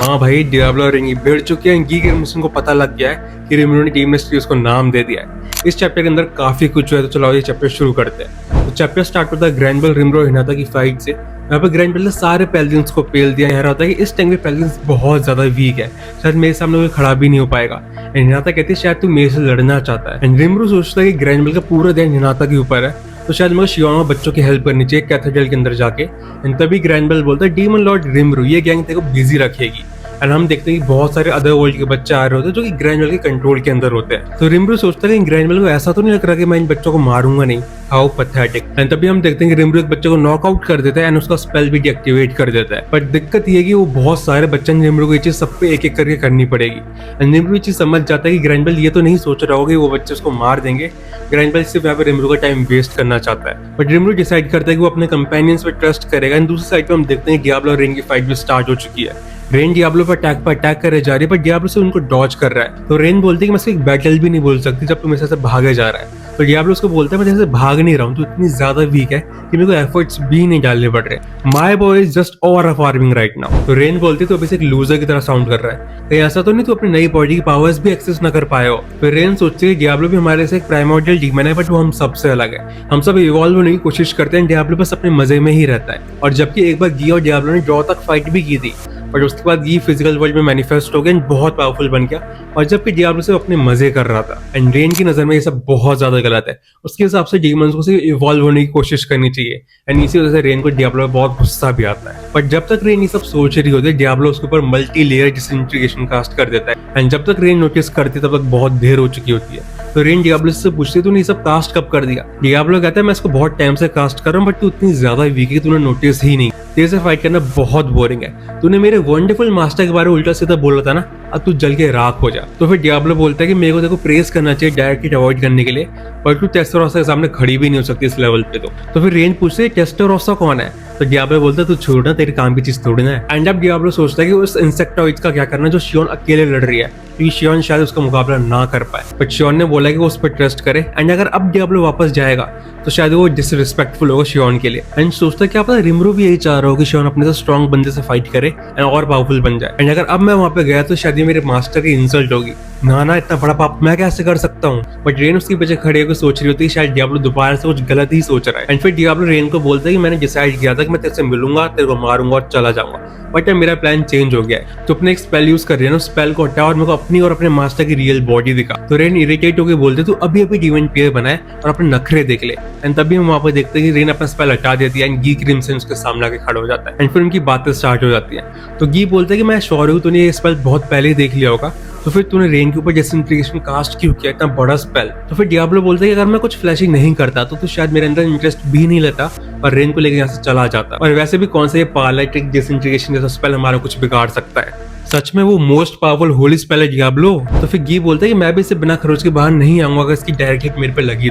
हाँ भाई, डियाब्लो और रिंगी भिड़ चुके हैं। गी के मिशन को पता लग गया है कि रिमरू ने टीम में उसको नाम दे दिया है। इस चैप्टर के अंदर काफी कुछ है, तो चलो ये चैप्टर शुरू करते हैं। तो चैप्टर स्टार्ट होता है ग्रैंडबल, रिमरू और हिनाता की फाइट से। यहाँ पे ग्रैंडबल ने सारे पैलेडियंस को पेल दिया। यहाँ होता है कि इस टाइम पे पैलेडियंस बहुत ज्यादा वीक है, शायद मेरे सामने कोई खड़ा भी नहीं हो पाएगा। हिनाता कहती है शायद तू मेरे से लड़ना चाहता है। रिमरू सोचता है कि ग्रैंडबल का पूरा ध्यान हिनाता के ऊपर है, तो शायद मुझे शियोन और बच्चों की हेल्प करनी चाहिए कैथेड्रल के अंदर जाके। तभी ग्रैंडबल बोलता है डीमन लॉर्ड रिमरू ये गैंग तेरे को बिजी रखेगी। एंड हम देखते हैं कि बहुत सारे अदर वर्ल्ड के बच्चे आ रहे होते हैं जो कि ग्रैंडबल के कंट्रोल के अंदर होते हैं। तो रिमरू सोचता है कि ग्रैंडबल को ऐसा तो नहीं लग रहा कि मैं इन बच्चों को मारूंगा नहीं, हाउ पैथेटिक। एंड तभी हम देखते हैं कि रिमरू एक बच्चे को नॉकआउट कर देता है एंड उसका स्पेल भी डीएक्टिवेट कर देता है। पर दिक्कत ये है कि वो बहुत सारे बच्चे रिमरू को ये चीज सब पे एक एक करके करनी पड़ेगी। एंड रिमरू ये चीज समझ जाता है कि ग्रैंडबल ये तो नहीं सोच रहा होगा कि वो बच्चे उसको मार देंगे। ग्रैंडबल सिर्फ यहाँ पे रिमरू का टाइम वेस्ट करना चाहता है। बट रिमरू डिसाइड करता है कि वो अपने कंपेनियंस पे ट्रस्ट करेगा। एंड दूसरी साइड पे हम देखते हैं डियाब्लो और रेन की फाइट भी स्टार्ट हो चुकी है। रेन डियाब्लो पर अटैक करे जा रही है, पर डियाब्लो से उनको डॉज कर रहा है। तो रेन बोलती है कि मैं सिर्फ बैटल भी नहीं बोल सकती जब तुम मेरे से भागे जा रहा है। तो डियाब्लो उसको बोलता है मैं जैसे भाग नहीं रहा हूँ, तो इतनी ज्यादा वीक है कि मेरे को एफर्ट्स भी नहीं डालने पड़ रहे। My boy is just over farming right now. तो रेन बोलती है तो अभी एक लूजर की तरह साउंड कर रहा है, कहीं ऐसा तो नहीं तो अपनी नई बॉडी की पावर्स भी एक्सेस न कर पाए हो। फिर रेन सोचती है डियाब्लो भी हमारे से एक प्राइमोर्डियल डीमन है, बट वो हम सबसे अलग है। हम सब इवॉल्व होने की कोशिश करते हैं, डियाब्लो बस अपने मजे में ही रहता है। और जबकि एक बार गी और डियाब्लो ने ड्रॉ तक फाइट भी की थी, बट उसके बाद गी फिजिकल वर्ल्ड में मैनिफेस्ट हो गया, बहुत पावरफुल बन गया। और जबकि डियाब्लो से अपने मजे कर रहा था। एंड रेन की नजर में ये सब बहुत ज्यादा गलत है। उसके हिसाब से डीमंस को सिर्फ इवॉल्व होने की कोशिश करनी चाहिए। एंड इसी वजह से रेन को डियाब्लो बहुत गुस्सा भी आता है। बट जब तक रेन ये सब सोच रही होती है, डियाब्लो उसके ऊपर मल्टी लेयर डिसइंटीग्रेशन कास्ट कर देता है। एंड जब तक रेन नोटिस करती है तब तक बहुत देर हो चुकी होती है। तो रेन डियाब्लो से पूछती है तूने ये सब कास्ट कब कर दिया। डियाब्लो कहता है मैं इसको बहुत टाइम से कास्ट कर रहा हूँ, बट तू इतनी ज्यादा वीक है तूने नोटिस ही नहीं। तेरे से फाइट करना बहुत बोरिंग है। तूने मेरे वंडरफुल मास्टर के बारे में उल्टा सीधा बोला था ना, अब तू जल के राख हो जा। तो फिर डियाब्लो बोलता है कि मेरे को देखो प्रेस करना चाहिए डायरेक्ट हिट अवॉइड करने के लिए, पर तू टेस्टोरोसा के सामने खड़ी भी नहीं हो सकती इस लेवल पे। तो फिर रेन पूछते है टेस्टोरोसा कौन है। तो डियाब्लो बोलता है तू छोड़ना, तेरे काम की चीज थोड़ी ना है। एंड अब डियाब्लो सोचता है कि उस इंसेक्टॉइड का क्या करना जो शियोन अकेले लड़ रही है, क्योंकि शियोन शायद उसका मुकाबला ना कर पाए। बट शियोन ने बोला कि वो उस पर ट्रस्ट करे। एंड अगर अब डियाब्लो वापस जाएगा तो शायद वो डिसरिस्पेक्टफुल होगा शियोन के लिए। एंड सोचता है क्या पता रिमरू भी यही चाह रहा हो कि शियोन अपने से स्ट्रॉन्ग बंदे से फाइट करे एंड और पावरफुल बन जाए। एंड अगर अब मैं वहां पे गया तो शायद ये मेरे मास्टर की इंसल्ट होगी। ना इतना बड़ा पाप मैं कैसे कर सकता हूँ। बट रेन उसके पीछे खड़े होकर सोच रही होती है शायद डियाब्लो दोबारा से कुछ गलत ही सोच रहा है। एंड फिर डियाब्लो रेन को बोलता है कि मैंने डिसाइड किया था कि मैं तेरे से मिलूंगा, तेरे को मारूंगा और चला जाऊंगा, बट अब मेरा प्लान चेंज हो गया है। तो अपने एक स्पेल यूज कर रही है ना, स्पेल को हटा और मेरे को अपनी और अपने मास्टर की रियल बॉडी दिखा। तो रेन इरिटेट होकर बोलते तू अभी डीमन प्लेयर बनाए और अपने नखरे देख ले। एंड तभी हम वहां पर देखते हैं कि रेन अपना स्पेल हटा देती है एंड गी क्रिम्सन उसके सामने आके खड़ा हो जाता है। एंड फिर उनकी बातें स्टार्ट हो जाती हैं। तो गी बोलते हैं कि मैं श्योर हूँ तूने ये स्पेल बहुत पहले ही देख लिया होगा, तो फिर तूने रेन के ऊपर डिसइंटीग्रेशन कास्ट क्यों किया, इतना बड़ा स्पेल। तो फिर डियाब्लो बोलता है कि अगर मैं कुछ फ्लैशिंग नहीं करता तो तू शायद मेरे अंदर इंटरेस्ट भी नहीं लेता और रेन को लेकर यहाँ से चला जाता। और वैसे भी कौन सा ये पार्लाइटिक डिसइंटीग्रेशन जैसा स्पेल हमारा कुछ बिगाड़ सकता है। सच में वो मोस्ट पावरफुल होली स्पेल है डियाब्लो। तो फिर गी बोलता है कि मैं भी इससे बिना खरोच के बाहर नहीं आऊंगा अगर इसकी डायरेक्ट हिट मेरे पे लगी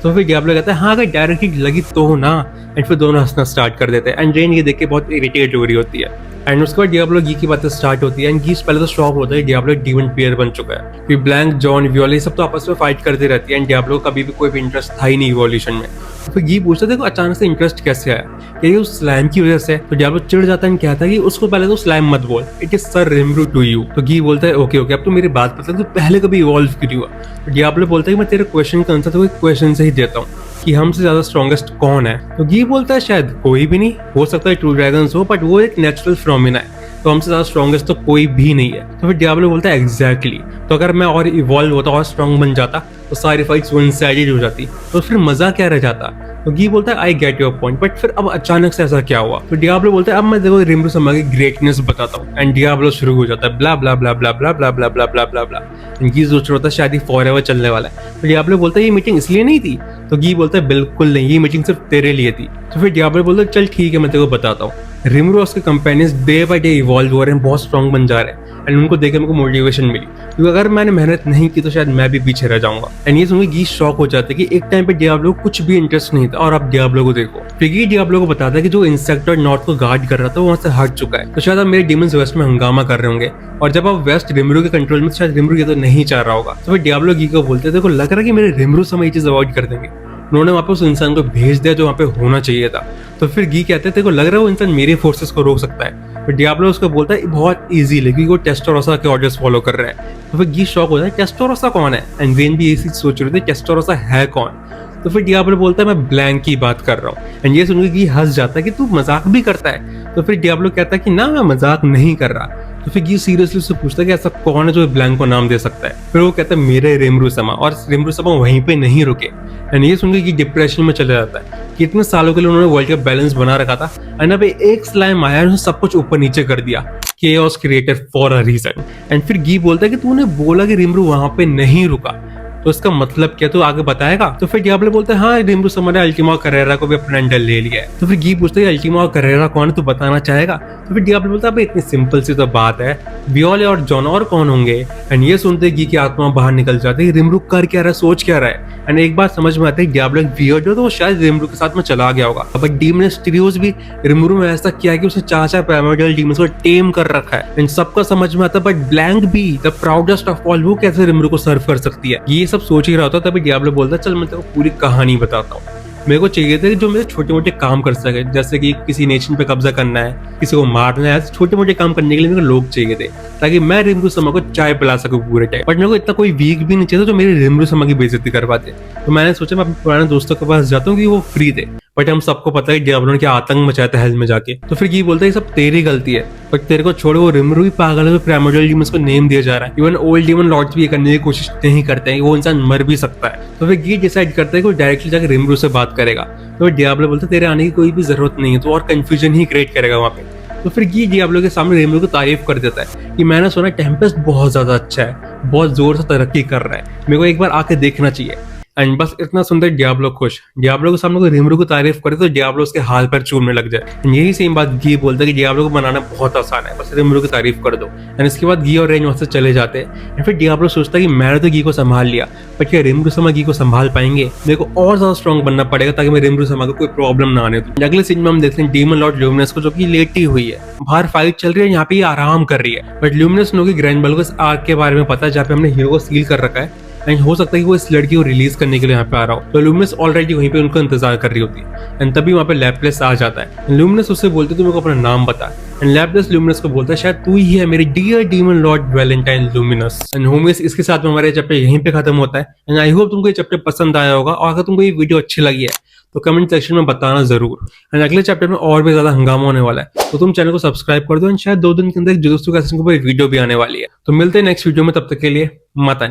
तो फिर डियाब्लो कहता है हाँ अगर डायरेक्ट हिट लगी तो ना। एंड फिर दोनों हंसना स्टार्ट कर देते हैं। एंड रेन ये देख के बहुत इरिटेट हो रही होती है। एंड उसके बाद डियाब्लो गी की बातें स्टार्ट होती है। एंड गी पहले तो शॉक होता है डियाब्लो एक डीमन प्लेयर बन चुका है। फिर ब्लैंक, जॉन, वियोला सब तो आपस में फाइट करती रहती है। एंड डियाब्लो को कभी भी कोई भी इंटरेस्ट था ही नहीं इवोल्यूशन में। तो फिर गी पूछता देखो अचानक से इंटरेस्ट कैसे आया, क्या ये उस स्लैम की वजह से। तो डियाब्लो चिढ़ जाता है, कहता है कि उसको पहले तो स्लैम मत बोल, it is sir Rimuru to you. तो गी बोलता है ओके अब तो मेरी बात पता तू पहले कभी इवॉल्व क्यों हुआ। तो डियाब्लो बोलता है कि मैं तेरे क्वेश्चन का आंसर तो एक क्वेश्चन से ही देता हूँ कि हमसे ज्यादा स्ट्रॉन्गेस्ट कौन है। तो गी बोलता है शायद कोई भी नहीं, हो सकता है ट्रू ड्रैगन्स हो, बट वो एक नेचुरल फिनोमेना है, तो हमसे ज्यादा स्ट्रॉन्गेस्ट तो कोई भी नहीं है। तो फिर डियाब्लो बोलता है एग्जैक्टली, तो अगर मैं और इवॉल्व होता और स्ट्रॉन्ग बन जाता तो सारी फाइट्स वन साइडेड हो जाती, तो फिर मजा क्या रह जाता। तो गी बोलता है I get your point, but फिर अब अचानक से ऐसा क्या हुआ। तो डियाब्लो बोलता है अब मैं देखो रिमरू समा की ग्रेटनेस बताता हूँ। एंड डियाब्लो शुरू हो जाता है ब्ला ब्ला ब्ला ब्ला ब्ला ब्ला ब्ला ब्ला ब्ला ब्ला ब्ला। गी सोच रहा था शायद ही फॉरएवर चलने वाला है। तो डियाब्लो बोलता है ये मीटिंग इसलिए नहीं थी। तो गी बोलता है बिल्कुल नहीं, ये मीटिंग सिर्फ तेरे लिए थी। तो फिर डियाब्लो बोलता है चल ठीक है मैं तेरे को बताता हूँ। रिमरू और उसके companions day by day evolve हो रहे हैं, बहुत स्ट्रॉन्ग बन जा रहे हैं। एंड उनको देख के मेरे को मोटिवेशन मिली, क्योंकि अगर मैंने मेहनत नहीं की तो शायद मैं भी पीछे रह जाऊंगा। एंड ये सुनकर गी शॉक हो जाते कि एक टाइम पे डियाब्लो को कुछ भी इंटरेस्ट नहीं था और अब डियाब्लो को देखो। फिर डियाब्लो को बताता है कि जो इंसेक्टॉइड नॉर्थ को गार्ड कर रहा था वो वहां से हट चुका है, तो शायद अब मेरे डीमंस वेस्ट में हंगामा कर रहे होंगे। और जब अब वेस्ट रिमरू के कंट्रोल में, शायद रिमरू ये तो नहीं चाह रहा होगा। तो फिर डियाब्लो गी को बोलते देखो लग रहा है कि मेरे रिमरू समय ये चीज अवॉइड कर देंगे। उन्होंने वहाँ पे उस इंसान को भेज दिया जो वहाँ पे होना चाहिए था। तो फिर गी कहते हैं तेरे को लग रहा है वो इंसान मेरे फोर्सेस को रोक सकता है, पर डियाब्लो उसको बोलता है बहुत ईजी है क्योंकि वो टेस्टोरोसा के ऑर्डर्स फॉलो कर रहा है। तो फिर गी शॉक होता है टेस्टोरोसा कौन है, एंड वेन भी इसी सोच रहे थे टेस्टोरोसा है कौन। तो फिर डियाब्लो बोलता है मैं ब्लैंक की बात कर रहा हूँ, एंड ये सुनकर गी हंस जाता है कि तू मजाक भी करता है। तो फिर डियाब्लो कहता है कि ना मैं मजाक नहीं कर रहा। तो फिर गी सीरियसली उससे पूछता है कि ऐसा कौन है जो ब्लैंक को नाम दे सकता है। फिर वो कहता है मेरे रिमरू समा, और रिमरू समा वहीं पे नहीं रुके, एंड ये सुनकर गी डिप्रेशन में चले जाता है कि इतने सालों के लिए उन्होंने वर्ल्ड का बैलेंस बना रखा था, एंड अब एक स्लाइम आया उसने सब कुछ ऊपर नीचे कर दिया। chaos created for a reason। And फिर गी बोलता है कि तूने बोला कि रिमरू वहां पे नहीं रुका, तो इसका मतलब क्या, तू आगे बताएगा। तो फिर डियाब्लो बोलता है हाँ रिमरू समा ने अल्टीमा करेरा को भी अपना अंडर ले लिया है। तो फिर गी पूछता है अल्टीमा करेरा कौन है, तू बताना चाहेगा। तो फिर डियाब्लो बोलता है इतनी सिंपल सी तो बात है, वियोले और जॉन और कौन होंगे। एंड ये सुनते गी की आत्मा बाहर निकल जाती है, रिमरू कर क्या रहा है, सोच क्या रहा है। एंड एक बात समझ में आता है डियाब्लो एक वियर्ड हो तो वो शायद रिमरू के साथ में चला गया होगा, बट डीमनस ट्रियोस भी रिमरू में ऐसा किया कि उसने 4 प्राइमोर्डियल डीमंस को टेम कर रखा है। इन सबका समझ में आता है, बट ब्लैंक भी द प्राउडेस्ट ऑफ ऑल वो कैसे रिमरू को सर्व कर सकती है। ये सब सोच ही रहा होता, तभी डियाब्लो बोलता है चल मैं तेरे को पूरी कहानी बताता हूँ। मेरे को चाहिए था जो मेरे छोटे मोटे काम कर सके, जैसे कि किसी नेशन पे कब्जा करना है, किसी को मारना है, छोटे मोटे काम करने के लिए मेरे को लोग चाहिए थे ताकि मैं रिमरू समा को चाय पिला सकूं पूरे टाइम। बट मेरे को इतना कोई वीक भी नहीं चाहिए जो मेरी रिमरू समा की बेइज्जती करवाते। तो मैंने सोचा मैं अपने पुराने दोस्तों के पास जाता हूँ कि वो फ्री थे, बट हम सबको पता है डियाब्लो ने क्या आतंक मचाया था हेल में जाके। तो फिर ये बोलता है ये सब तेरी गलती है, बट तेरे को छोड़ो वो रिमरू भी पागल है, प्राइमोर्डियल डीमंस को नेम दिया जा रहा है। इवन ओल्ड डीमन लॉर्ड्स भी ये करने की कोशिश नहीं करते हैं, वो इंसान मर भी सकता है। तो फिर गी डिसाइड करता है कि वो डायरेक्टली जाकर रिमरू से बात करेगा। तो डियाब्लो बोलता है तेरे आने की कोई भी जरूरत नहीं है, तो और कंफ्यूजन ही क्रिएट करेगा वहां पे। तो फिर गी डियाब्लो के सामने रिमरू को तारीफ कर देता है कि मैंने सुना टेम्पेस्ट बहुत ज्यादा अच्छा है, बहुत जोर से तरक्की कर रहा है, मेरे को एक बार आके देखना चाहिए। एंड बस इतना सुनते डियाब्लो खुश। डियाब्लो के सामने कोई रिमरू को तारीफ करे तो डियाब्लो उसके हाल पर चूमने लग जाए। यही सेम बात गी बोलता है कि डियाब्लो को बनाना बहुत आसान है, बस रिमरू की तारीफ कर दो। एंड इसके बाद गी और रेंज वहां से चले जाते हैं। एंड फिर डियाब्लो सोचता है कि मैंने तो गी को संभाल लिया, बट क्या रिमरू समा गी को संभाल पाएंगे, मेरे को और ज्यादा स्ट्रॉन्ग बनना पड़ेगा ताकि मैं रिमरू समा को कोई प्रॉब्लम ना आने दूं। अगले सीन में हम देखते हैं डीमन लॉर्ड ल्यूमिनस को, जो कि लेटी हुई है, बाहर फाइट चल रही है, यहाँ पे ये आराम कर रही है। बट ल्यूमिनस नो की ग्रैंड को इस आर्क के बारे में पता है जहाँ पे हमने हीरो को सील कर रखा है, एंड हो सकता है कि वो इस लड़की को रिलीज करने के लिए यहाँ पे आ रहा हो। तो लूमिनस ऑलरेडी वहीं पे उनको इंतजार कर रही होती है, एंड तभी वहाँ पे लैपलेस आ जाता है। लूमिनस उससे बोलते तू मेरे को अपना नाम बता, एंड लैपलेस लूमिनस को बोलता है शायद तू ही है मेरी dear demon lord Valentine Luminous. And होमिस इसके साथ में हमारे चैप्टर यहीं पे खत्म होता है। एंड आई होप तुमको ये चैप्टर पसंद आया होगा, और अगर तुमको ये वीडियो अच्छी लगी है तो कमेंट सेक्शन में बताना जरूर। एंड अगले चैप्टर में और भी ज्यादा हंगामा होने वाला है, तो तुम चैनल को सब्सक्राइब कर दो, एंड शायद 2 दिन के अंदर जुजुत्सु काइसेन के ऊपर वीडियो भी आने वाली है। तो मिलते हैं नेक्स्ट वीडियो में, तब तक के लिए माता ने।